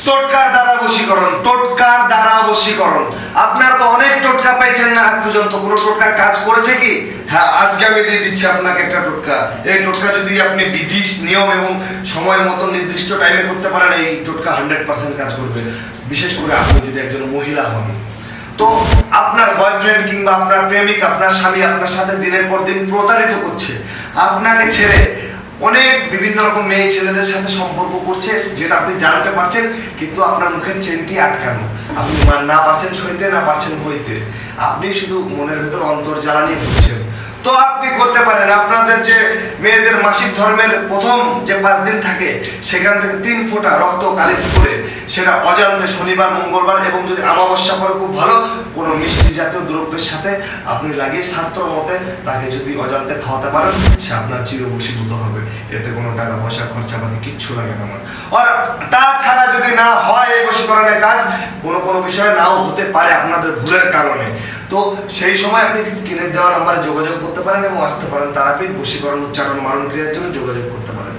টোটকার দ্বারা বশীকরণ, টোটকার দ্বারা বশীকরণ। আপনারা তো অনেক টোটকা পাইছেন না, আজ পর্যন্ত কোনো টোটকা কাজ করেছে কি? হ্যাঁ, আজকে আমি দিয়ে দিচ্ছি আপনাকে একটা টোটকা। এই টোটকা যদি আপনি বিধি নিয়ম এবং সময় মতো নির্দিষ্ট টাইমে করতে পারেন, এই টোটকা 100% কাজ করবে। বিশেষ করে আপনি যদি একজন মহিলা হন, তো আপনার বয়ফ্রেন্ড কিংবা আপনার প্রেমিক, আপনার স্বামী আপনার সাথে দিনের পর দিন প্রতারিত করছে, আপনাকে ছেড়ে অনেক বিভিন্ন রকম মেয়ে ছেলেদের সাথে সম্পর্ক করছে, যেটা আপনি জানতে পারছেন, কিন্তু আপনার মুখের চেনটি আটকানো, আপনি না পারছেন সইতে, না পারছেন হইতে, আপনি শুধু মনের ভেতর অন্তর জ্বালানি ভুগছেন। তো আপনি করতে পারেন, আপনাদের যে মেয়েদের মাসিক ধর্মের প্রথম যে 5 দিন থাকে, সেখান থেকে 3 ফোঁটা রক্ত কালেক্ট করে সেটা অজান্তে শনিবার, মঙ্গলবার এবং যদি অমাবস্যা পরে খুব ভালো কোনো মিষ্টি জাতীয় দ্রব্যের সাথে আপনি লাগিয়ে শাস্ত্র মতে তাকে যদি অজান্তে খাওয়াতে পারেন, সে আপনার চিরবশীভূত হবে। এতে কোনো টাকা পয়সা খরচাপাতি কিচ্ছু লাগে না আমার। আর তাছাড়া যদি না হয় এই বশীকরণের কাজ, কোনো বিষয়ে নাও হতে পারে আপনাদের ভুলের কারণে, তো সেই সময় আপনি স্ক্রিনে দেওয়া নাম্বারে যোগাযোগ করতে পারেন এবং আসতে পারেন তারাপীঠ বশীকরণ উচ্চারণ মারণ ক্রিয়ার জন্য যোগাযোগ করতে পারেন।